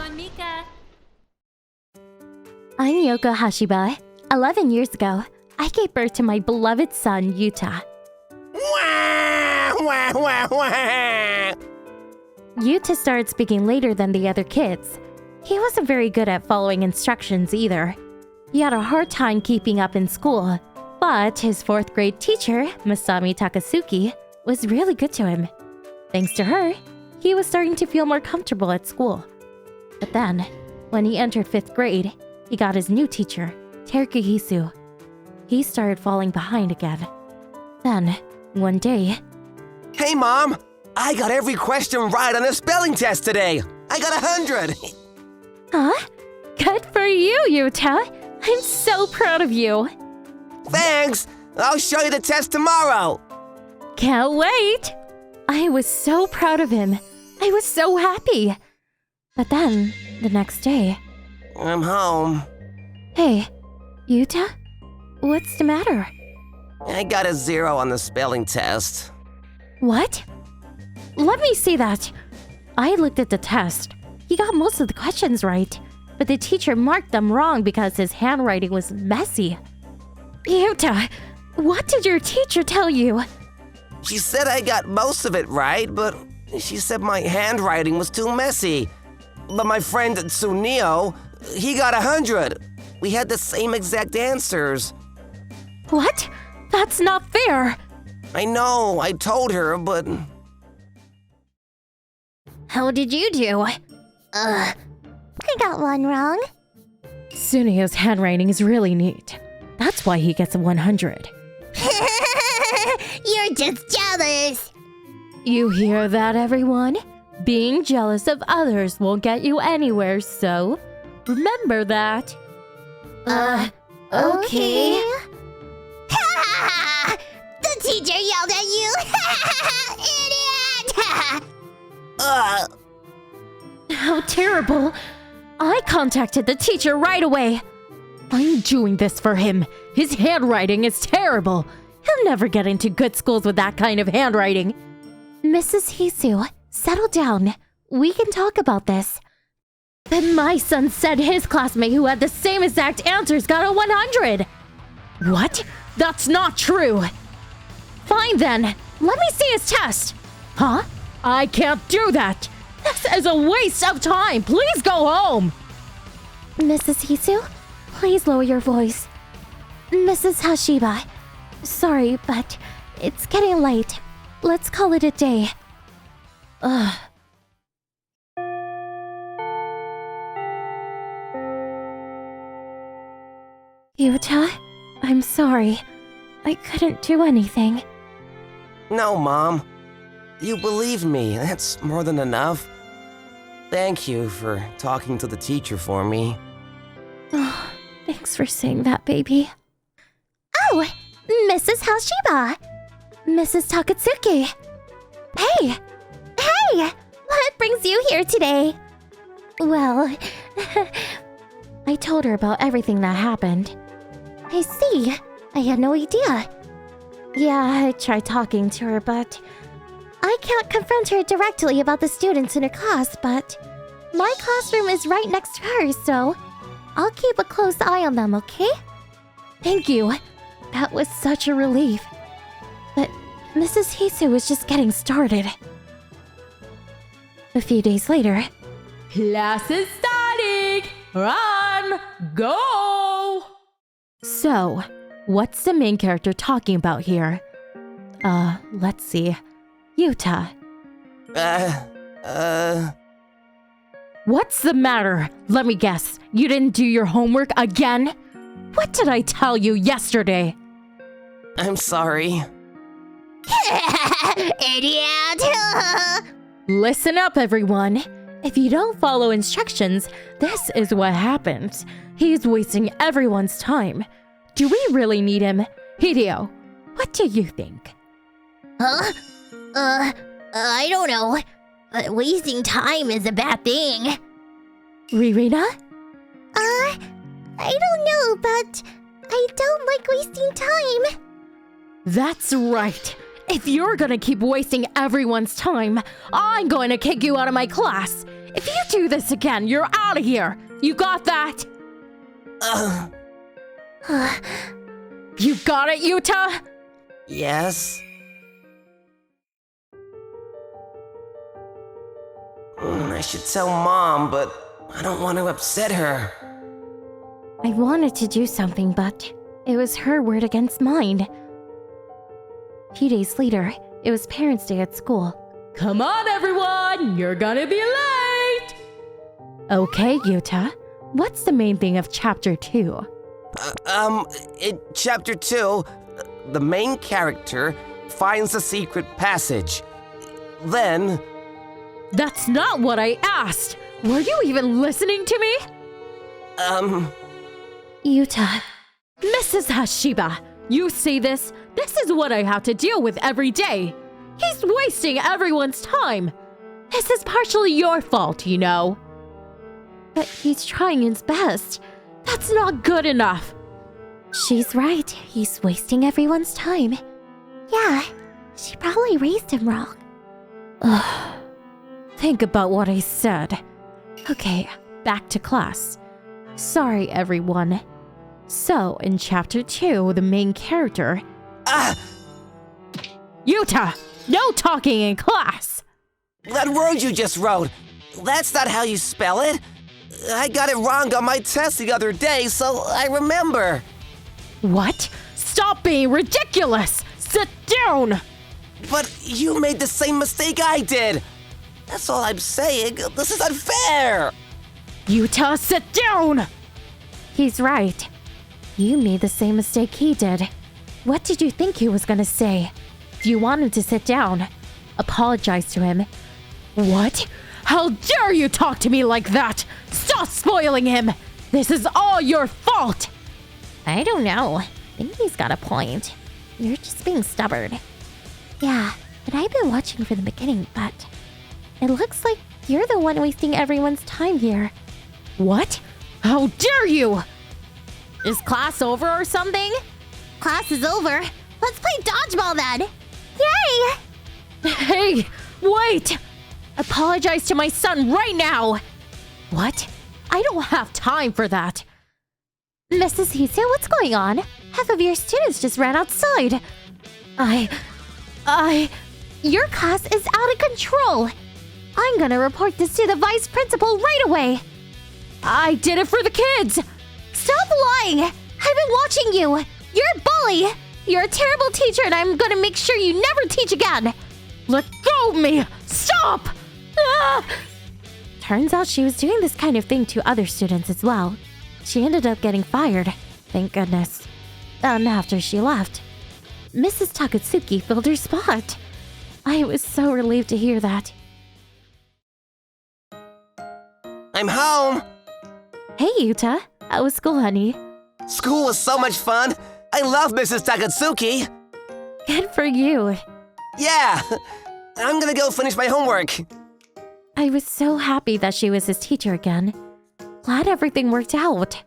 on, Mika. I'm Yoko Hashiba. 11 years ago, I gave birth to my beloved son, Yuta. Yuta started speaking later than the other kids. He wasn't very good at following instructions either. He had a hard time keeping up in school, but his 4th grade teacher, Masami Takasuki, was really good to him. Thanks to her, he was starting to feel more comfortable at school. But then, when he entered 5th grade, he got his new teacher, Teruki. He started falling behind again. Then, one day... Hey, Mom! I got every question right on the spelling test today! I got 100! Huh? Good for you, Yuta! I'm so proud of you! Thanks! I'll show you the test tomorrow! Can't wait! I was so proud of him. I was so happy. But then, the next day... I'm home. Hey, Yuta? What's the matter? I got a 0 on the spelling test. What? Let me see that. I looked at the test. He got most of the questions right, but the teacher marked them wrong because his handwriting was messy. Yuta, what did your teacher tell you? She said I got most of it right, but she said my handwriting was too messy. But my friend Tsuneo, he got 100. We had the same exact answers. What? That's not fair. I know, I told her, but... How did you do? I got one wrong. Tsuneo's handwriting is really neat. That's why he gets a 100. You're just jealous. You hear that, everyone? Being jealous of others won't get you anywhere, so remember that. Okay. The teacher yelled at you. Idiot! How terrible. I contacted the teacher right away. I'm doing this for him. His handwriting is terrible. He'll never get into good schools with that kind of handwriting. Mrs. Hisu, settle down. We can talk about this. But my son said his classmate who had the same exact answers got a 100. What? That's not true. Fine then. Let me see his test. Huh? I can't do that. This is a waste of time. Please go home. Mrs. Hisu, please lower your voice. Mrs. Hashiba, sorry, but it's getting late. Let's call it a day. Ugh. Yuta, I'm sorry. I couldn't do anything. No, Mom. You believed me. That's more than enough. Thank you for talking to the teacher for me. Oh, thanks for saying that, baby. Oh, Mrs. Hashiba. Mrs. Takatsuki. Hey! Hey! What brings you here today? Well, I told her about everything that happened. I see. I had no idea. Yeah, I tried talking to her, but I can't confront her directly about the students in her class, but my classroom is right next to hers, so I'll keep a close eye on them, okay? Thank you. That was such a relief. But Mrs. Hisu was just getting started. A few days later... Class is starting! Run! Go! So, what's the main character talking about here? Let's see. Yuta. What's the matter? Let me guess. You didn't do your homework again? What did I tell you yesterday? I'm sorry. Idiot! Listen up, everyone. If you don't follow instructions, this is what happens. He's wasting everyone's time. Do we really need him? Hideo, what do you think? Huh? I don't know. But wasting time is a bad thing. Ririna? I don't know, but I don't like wasting time. That's right. If you're gonna keep wasting everyone's time, I'm going to kick you out of my class. If you do this again, you're out of here. You got that? You got it, Yuta? Yes? I should tell Mom, but I don't want to upset her. I wanted to do something, but it was her word against mine. A few days later, it was Parents' Day at school. Come on, everyone! You're gonna be late! Okay, Yuta. What's the main thing of Chapter 2? In Chapter 2, the main character finds a secret passage. Then... That's not what I asked! Were you even listening to me? Yuta. Mrs. Hashiba, you see this? This is what I have to deal with every day. He's wasting everyone's time. This is partially your fault, you know. But he's trying his best. That's not good enough. She's right. He's wasting everyone's time. Yeah, she probably raised him wrong. Think about what I said. Okay, back to class. Sorry, everyone. So, in Chapter 2, the main character... Yuta! No talking in class! That word you just wrote, that's not how you spell it. I got it wrong on my test the other day, so I remember. What? Stop being ridiculous! Sit down! But you made the same mistake I did. That's all I'm saying. This is unfair. Yuta, sit down! He's right. You made the same mistake he did. What did you think he was gonna say? If you want him to sit down, apologize to him. What? How dare you talk to me like that? Stop spoiling him! This is all your fault! I don't know. I think he's got a point. You're just being stubborn. Yeah, but I've been watching from the beginning, but it looks like you're the one wasting everyone's time here. What? How dare you! Is class over or something? Class is over. Let's play dodgeball then. Yay! Hey, wait! Apologize to my son right now! What? I don't have time for that. Mrs. Hisa, what's going on? Half of your students just ran outside. Your class is out of control. I'm gonna report this to the vice principal right away. I did it for the kids! Stop lying! I've been watching you. You're a bully. You're a terrible teacher, and I'm gonna make sure you never teach again. Let go of me! Stop! Ah! Turns out she was doing this kind of thing to other students as well. She ended up getting fired. Thank goodness. And after she left, Mrs. Takatsuki filled her spot. I was so relieved to hear that. I'm home. Hey, Yuta. How was school, honey? School was so much fun. I love Mrs. Takatsuki. Good for you. Yeah, I'm gonna go finish my homework. I was so happy that she was his teacher again. Glad everything worked out.